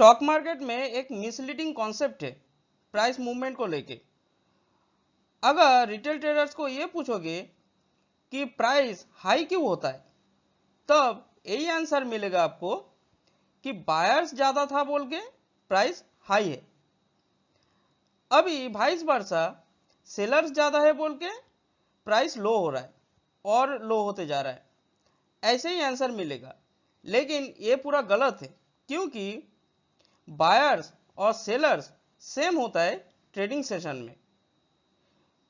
Stock market में एक misleading concept है प्राइस मूवमेंट को लेके। अगर रिटेल ट्रेडर्स को ये पूछोगे कि प्राइस हाई क्यों होता है, तब यही आंसर मिलेगा आपको कि बायर्स ज्यादा था बोल के प्राइस हाई है। अभी वाइस वर्सा सेलर्स ज्यादा है बोल के प्राइस लो हो रहा है और लो होते जा रहा है, ऐसे ही आंसर मिलेगा। लेकिन ये पूरा गलत है, क्योंकि बायर्स और सेलर्स सेम होता है ट्रेडिंग सेशन में,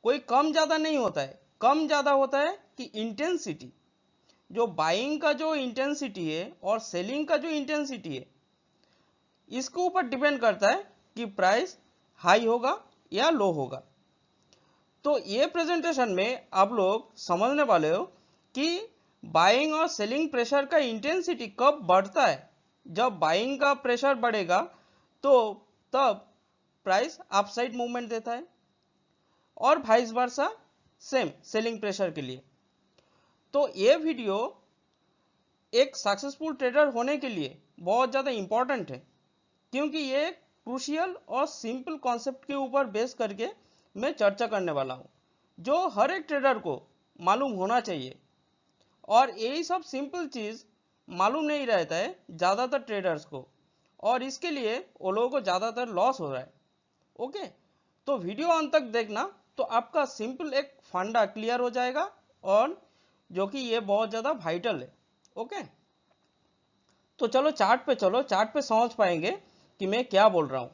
कोई कम ज्यादा नहीं होता है। कम ज्यादा होता है कि इंटेंसिटी, जो बाइंग का जो इंटेंसिटी है और सेलिंग का जो इंटेंसिटी है, इसके ऊपर डिपेंड करता है कि प्राइस हाई होगा या लो होगा। तो ये प्रेजेंटेशन में आप लोग समझने वाले हो कि बाइंग और सेलिंग प्रेशर का इंटेंसिटी कब बढ़ता है। जब बाइंग का प्रेशर बढ़ेगा तो तब प्राइस अपसाइड मूवमेंट देता है, और vice versa same selling pressure के लिए। तो ये वीडियो एक सक्सेसफुल ट्रेडर होने के लिए बहुत ज़्यादा इंपॉर्टेंट है, क्योंकि ये क्रूशियल और सिंपल कॉन्सेप्ट के ऊपर बेस करके मैं चर्चा करने वाला हूँ, जो हर एक ट्रेडर को मालूम होना चाहिए। और यही सब सिंपल चीज़ मालूम नहीं रहता है ज़्यादातर ट्रेडर्स को, और इसके लिए वो लोगों को ज़्यादातर लॉस हो रहा है। ओके, तो वीडियो अंत तक देखना, तो आपका सिंपल एक फंडा क्लियर हो जाएगा, और जो कि ये बहुत ज़्यादा वाइटल है। ओके, तो चलो चार्ट पे चलो, चार्ट पे समझ पाएंगे कि मैं क्या बोल रहा हूँ।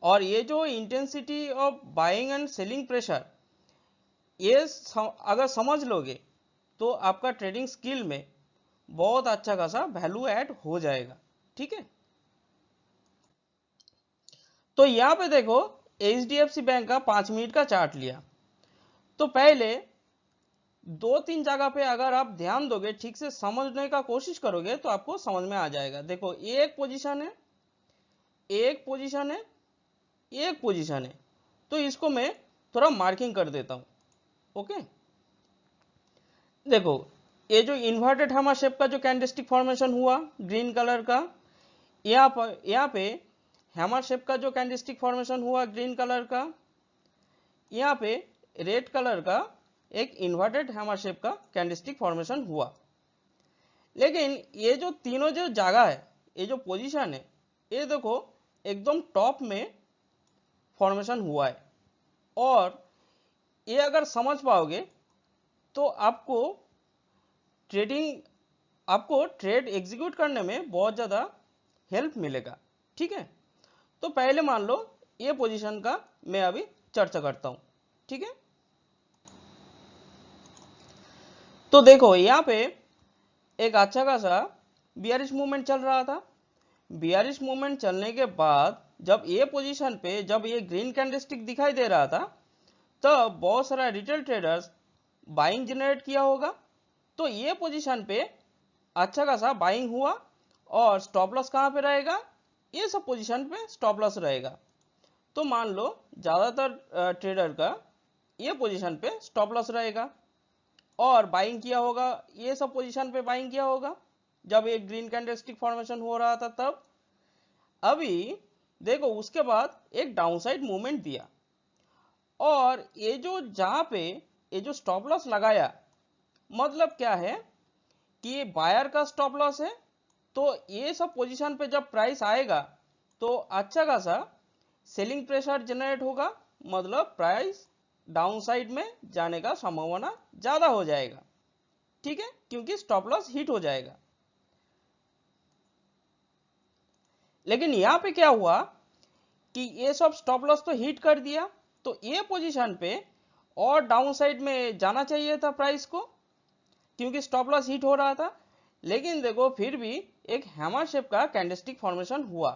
और ये जो intensity of buying and selling pressure, ये अगर समझ लोगे तो आपका ट्रेडिंग स्किल में बहुत अच्छा खासा वैल्यू ऐड हो जाएगा। ठीक है, तो यहाँ पे देखो HDFC बैंक का 5 मिनट का चार्ट लिया। तो पहले 2-3 जगह पे अगर आप ध्यान दोगे, ठीक से समझने का कोशिश करोगे, तो आपको समझ में आ जाएगा। देखो, एक पोजीशन है, एक पोजीशन है, एक पोजीशन है। तो इसको मैं थोड़ा मार्किंग कर देता हूं। ओके, देखो ये जो इन्वर्टेड हैमर शेप का जो कैंडलस्टिक फॉर्मेशन हुआ ग्रीन कलर का, यहाँ पे हैमर शेप का जो कैंडलस्टिक फॉर्मेशन हुआ ग्रीन कलर का, यहाँ पे रेड कलर का एक इन्वर्टेड हैमर शेप का कैंडलस्टिक फॉर्मेशन हुआ। लेकिन ये जो तीनों जो जगह है, ये जो पोजीशन है, ये देखो एकदम टॉप में फॉर्मेशन हुआ है। और ये अगर समझ पाओगे तो आपको ट्रेड एग्जीक्यूट करने में बहुत ज़्यादा हेल्प मिलेगा। ठीक है, तो पहले मान लो ये पोजीशन का मैं अभी चर्चा करता हूँ। ठीक है, तो देखो यहाँ पे एक अच्छा खासा बियरिश मूवमेंट चल रहा था। बियरिश मूवमेंट चलने के बाद जब ये पोजीशन पे, जब ये ग्रीन कैंडलस्टिक दिखाई दे रहा था, तब बहुत सारा रिटेल ट्रेडर्स बाइंग जनरेट किया होगा। तो ये पोजीशन पे अच्छा खासा बाइंग हुआ, और स्टॉप लॉस कहाँ पे रहेगा, ये सब पोजीशन पे स्टॉप लॉस रहेगा। तो मान लो ज़्यादातर ट्रेडर का ये पोजीशन पे स्टॉप लॉस रहेगा, और बाइंग किया होगा, ये सब पोजीशन पे बाइंग किया होगा जब ये ग्रीन कैंडलस्टिक फॉर्मेशन हो रहा था तब। अभी देखो उसके बाद एक डाउनसाइड मूवमेंट दिया, और ये जो जहां पे ये जो स्टॉप लॉस लगाया, मतलब क्या है कि ये बायर का स्टॉप लॉस है। तो ये सब पोजीशन पे जब प्राइस आएगा तो अच्छा खासा सेलिंग प्रेशर जनरेट होगा, मतलब प्राइस डाउनसाइड में जाने का संभावना ज्यादा हो जाएगा। ठीक है, क्योंकि स्टॉप लॉस हिट हो जाएगा। लेकिन यहां पे क्या हुआ कि ये सब स्टॉप लॉस तो हिट कर दिया, तो ये पोजीशन पे और डाउनसाइड में जाना चाहिए था प्राइस को, क्योंकि स्टॉप लॉस हिट हो रहा था। लेकिन देखो फिर भी एक हैमर शेप का कैंडलस्टिक फॉर्मेशन हुआ,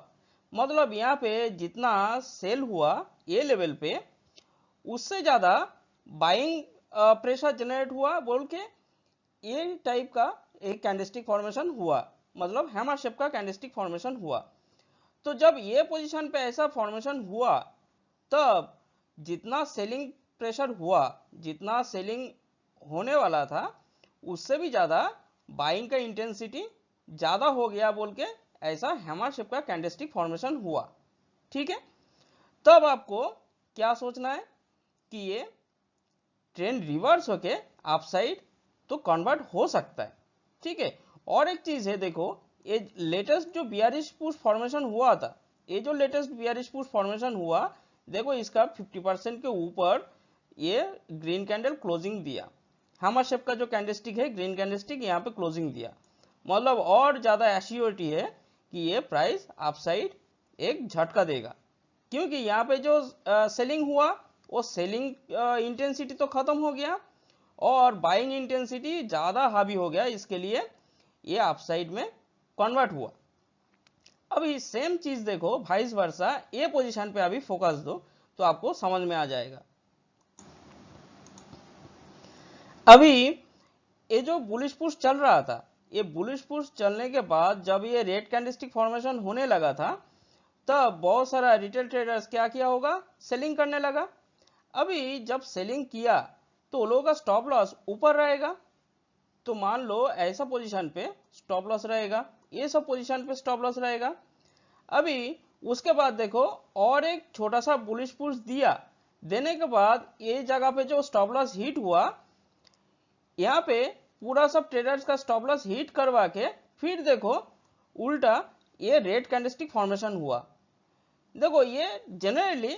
मतलब यहाँ पे जितना सेल हुआ ये लेवल पे, उससे ज्यादा बाइंग प्रेशर जनरेट हुआ बोल के ये टाइप का एक कैंडलस्टिक फॉर्मेशन हुआ, मतलब हैमर शेप का कैंडलस्टिक फॉर्मेशन हुआ। तो जब ये पोजीशन पे ऐसा फॉर्मेशन हुआ, तब जितना सेलिंग प्रेशर हुआ, जितना सेलिंग होने वाला था, उससे भी ज़्यादा बाइंग का इंटेंसिटी ज़्यादा हो गया बोल के ऐसा हैमर शेप का कैंडलस्टिक फॉर्मेशन हुआ। ठीक है, तब आपको क्या सोचना है कि ये ट्रेंड रिवर्स होके अपसाइड तो कन्वर्ट हो सकता है। ठीक है, और एक चीज है, देखो ये लेटेस्ट जो बियरिश पुश फॉर्मेशन हुआ था, ये जो लेटेस्ट बियरिश पुश फॉर्मेशन हुआ, देखो इसका 50% के ऊपर ये ग्रीन कैंडल क्लोजिंग दिया। हैमर शेप का जो कैंडलस्टिक है, ग्रीन कैंडलस्टिक, यहाँ पे क्लोजिंग दिया, मतलब और ज्यादा एश्योरिटी है कि ये प्राइस अपसाइड एक झटका देगा, क्योंकि यहाँ पे जो सेलिंग हुआ वो सेलिंग इंटेंसिटी तो खत्म हो गया और बाइंग इंटेंसिटी ज्यादा हावी हो गया, इसके लिए ये अपसाइड में कन्वर्ट हुआ। अभी सेम चीज देखो वाइस वर्सा, ये पोजीशन पे अभी फोकस दो तो आपको समझ में आ जाएगा। अभी ये जो बुलिश पुश चल रहा था, ये बुलिश पुश चलने के बाद जब ये रेड कैंडलस्टिक फॉर्मेशन होने लगा था, तब बहुत सारा रिटेल ट्रेडर्स क्या किया होगा, सेलिंग करने लगा। अभी जब सेलिंग किया तो लोगों का स्टॉप लॉस ऊपर रहेगा, तो मान लो ऐसा पोजीशन पे स्टॉप लॉस रहेगा, ये सब पोजीशन पे स्टॉप लॉस रहेगा। अभी उसके बाद देखो और एक छोटा सा बुलिश पुश दिया, देने के बाद ये जगह पे जो स्टॉप लॉस हिट हुआ, यहाँ पे पूरा सब ट्रेडर्स का स्टॉप लॉस हिट करवा के फिर देखो उल्टा ये रेड कैंडलस्टिक फॉर्मेशन हुआ। देखो ये जनरली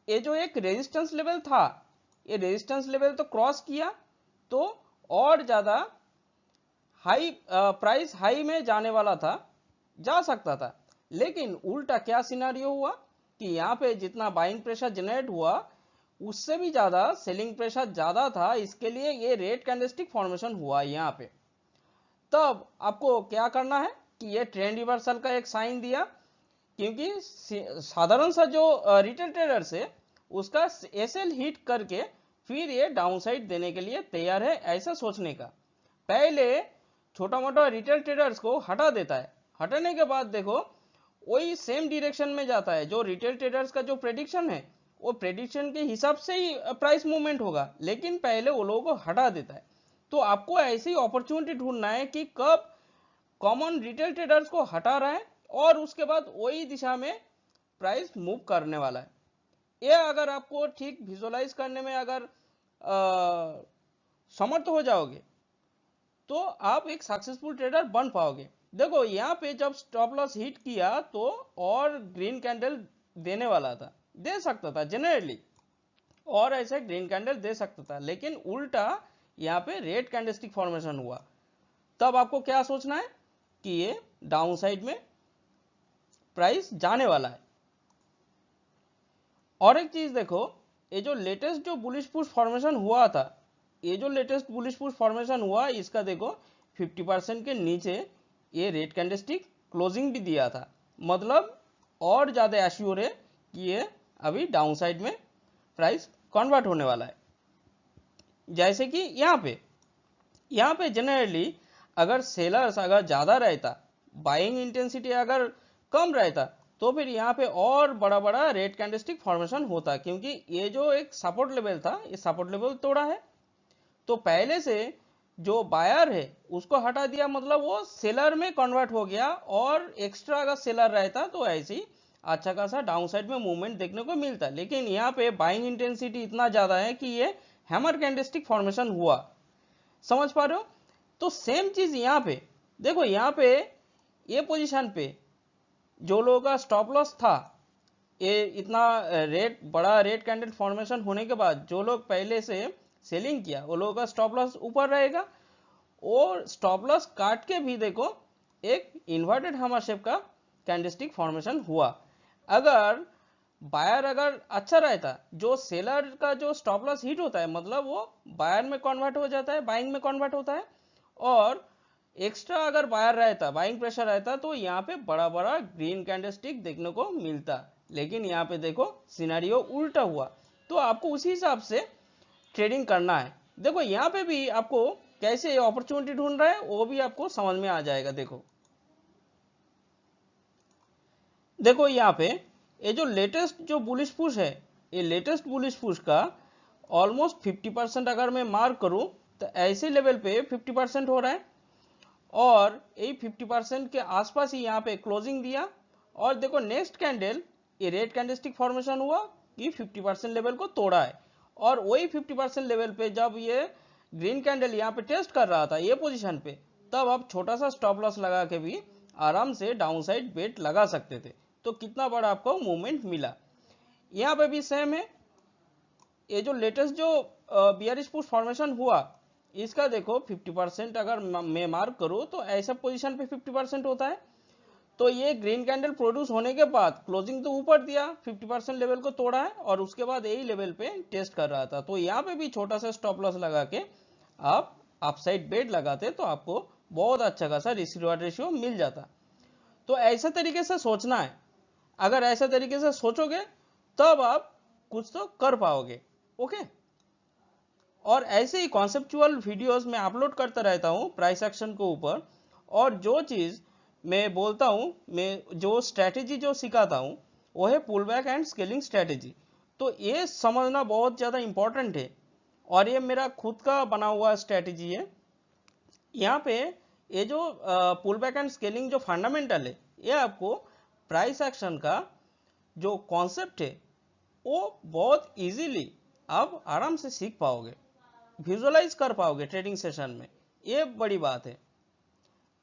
ये जो एक रेजिस्टेंस लेवल था, ये रेजिस्टेंस लेवल तो क्रॉस किया तो और ज्यादा हाई प्राइस हाई में जाने वाला था, जा सकता था, लेकिन उल्टा क्या सिनारियो हुआ कि यहाँ पे जितना बाइंग प्रेशर जनरेट हुआ उससे भी ज्यादा सेलिंग प्रेशर ज्यादा था, इसके लिए ये रेड कैंडलस्टिक फॉर्मेशन हुआ यहाँ पे। तब आपको क्या करना है कि ये ट्रेंड रिवर्सल का एक साइन दिया, क्योंकि साधारण सा जो रिटेल ट्रेडर्स है उसका एसएल हिट करके फिर ये डाउनसाइड देने के लिए तैयार है, ऐसा सोचने का। पहले छोटा मोटा रिटेल ट्रेडर्स को हटा देता है, हटाने के बाद देखो वही सेम डायरेक्शन में जाता है, जो रिटेल ट्रेडर्स का जो प्रेडिक्शन है वो प्रेडिक्शन के हिसाब से ही प्राइस मूवमेंट होगा, लेकिन पहले वो लोगों को हटा देता है। तो आपको ऐसी अपॉर्चुनिटी ढूंढना है कि कब कॉमन रिटेल ट्रेडर्स को हटा रहा है और उसके बाद वही दिशा में प्राइस मूव करने वाला है। ये अगर आपको ठीक विजुअलाइज करने में अगर समर्थ हो जाओगे तो आप एक सक्सेसफुल ट्रेडर बन पाओगे। देखो यहाँ पे जब स्टॉप लॉस हिट किया तो और ग्रीन कैंडल देने वाला था, दे सकता था जनरली, और ऐसे ग्रीन कैंडल दे सकता था, लेकिन उल्टा यहाँ पे रेड कैंडलस्टिक फॉर्मेशन हुआ। तब आपको क्या सोचना है कि ये डाउन साइड में प्राइस जाने वाला है। और एक चीज देखो, ये जो लेटेस्ट जो बुलिश पुश फॉर्मेशन हुआ था, ये जो लेटेस्ट बुलिश पुश फॉर्मेशन हुआ, इसका देखो 50% के नीचे ये रेड कैंडलस्टिक क्लोजिंग भी दिया था, मतलब और ज्यादा एश्योर है कि ये अभी डाउन साइड में प्राइस कन्वर्ट होने वाला है। जैसे कि यहाँ पे जनरली अगर सेलर्स अगर ज्यादा रहता, बाइंग इंटेंसिटी अगर कम रहता, तो फिर यहाँ पे और बड़ा बड़ा रेड कैंडलस्टिक फॉर्मेशन होता, क्योंकि ये जो एक सपोर्ट लेवल था, ये सपोर्ट लेवल तोड़ा है, तो पहले से जो बायर है उसको हटा दिया, मतलब वो सेलर में कन्वर्ट हो गया, और एक्स्ट्रा अगर सेलर रहता तो ऐसे ही अच्छा खासा डाउन साइड में मूवमेंट देखने को मिलता। लेकिन यहाँ पे बाइंग इंटेंसिटी इतना ज्यादा है कि ये हैमर कैंडलस्टिक फॉर्मेशन हुआ, समझ पा रहे हो। तो सेम चीज यहाँ पे देखो, यहाँ पे ये पोजीशन पे जो लोगों का स्टॉप लॉस था, ये इतना बड़ा रेड कैंडल फॉर्मेशन होने के बाद जो लोग पहले से सेलिंग किया वो लोगों का स्टॉप लॉस ऊपर रहेगा, और स्टॉप लॉस काट के भी देखो एक इन्वर्टेड हैमर शेप का कैंडलस्टिक फॉर्मेशन हुआ। अगर बायर अगर अच्छा रहता, जो सेलर का जो स्टॉप लॉस हिट होता है, मतलब वो बायर में कन्वर्ट हो जाता है, बाइंग में कन्वर्ट होता है, और एक्स्ट्रा अगर बायर रहता, बाइंग प्रेशर रहता, तो यहाँ पे बड़ा बड़ा ग्रीन कैंडलस्टिक देखने को मिलता। लेकिन यहाँ पे देखो सिनेरियो उल्टा हुआ, तो आपको उसी हिसाब से ट्रेडिंग करना है। देखो यहाँ पे भी आपको कैसे अपॉर्चुनिटी ढूंढ रहा है वो भी आपको समझ में आ जाएगा। देखो यहाँ पे ये जो लेटेस्ट जो बुलिश पुश है, ये लेटेस्ट बुलिश पुश का ऑलमोस्ट 50% अगर मैं मार्क करूं तो ऐसे लेवल पे 50% हो रहा है, और यही 50% के आसपास ही यहाँ पे क्लोजिंग दिया, और देखो नेक्स्ट कैंडल ये रेड कैंडलस्टिक फॉर्मेशन हुआ कि 50% लेवल को तोड़ा है, और वही 50% लेवल पे जब ये ग्रीन कैंडल यहाँ पे टेस्ट कर रहा था ये पोजीशन पे, तब आप छोटा सा स्टॉप लॉस लगा के भी आराम से डाउन साइड बेट लगा सकते थे। तो कितना बड़ा आपको मूवमेंट मिला। यहाँ पे भी सेम है, ये जो लेटेस्ट जो बियरिश पुश फॉर्मेशन हुआ इसका देखो 50% अगर मैं मार्क करूँ तो ऐसा पोजीशन पे 50% होता है। तो ये ग्रीन कैंडल प्रोड्यूस होने के बाद क्लोजिंग तो ऊपर दिया, 50% लेवल को तोड़ा है, और उसके बाद यही लेवल पे टेस्ट कर रहा था। तो यहाँ पे भी छोटा सा स्टॉप लॉस लगा के आप अपसाइड बेट लगाते तो आपको बहुत अच्छा खासा रिस्क रिवार्ड रेशियो मिल जाता। तो ऐसा तरीके से सोचना है, अगर ऐसा तरीके से सोचोगे तब आप कुछ तो कर पाओगे। ओके, और ऐसे ही कॉन्सेप्चुअल वीडियोस मैं अपलोड करता रहता हूँ प्राइस एक्शन के ऊपर, और जो चीज़ मैं बोलता हूँ, मैं जो स्ट्रैटेजी जो सिखाता हूँ वो है pull back and scaling strategy. तो ये समझना बहुत ज़्यादा इंपॉर्टेंट है, और ये मेरा खुद का बना हुआ स्ट्रैटेजी है। यहाँ पे ये जो पुल बैक एंड स्केलिंग जो फंडामेंटल है, ये आपको प्राइस एक्शन का जो कॉन्सेप्ट है वो बहुत इजीली आप आराम से सीख पाओगे, विजुअलाइज कर पाओगे ट्रेडिंग सेशन में। ये बड़ी बात है।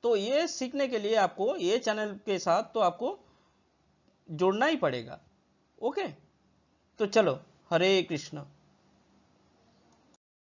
तो ये सीखने के लिए आपको ये चैनल के साथ तो आपको जुड़ना ही पड़ेगा। ओके, तो चलो, हरे कृष्ण।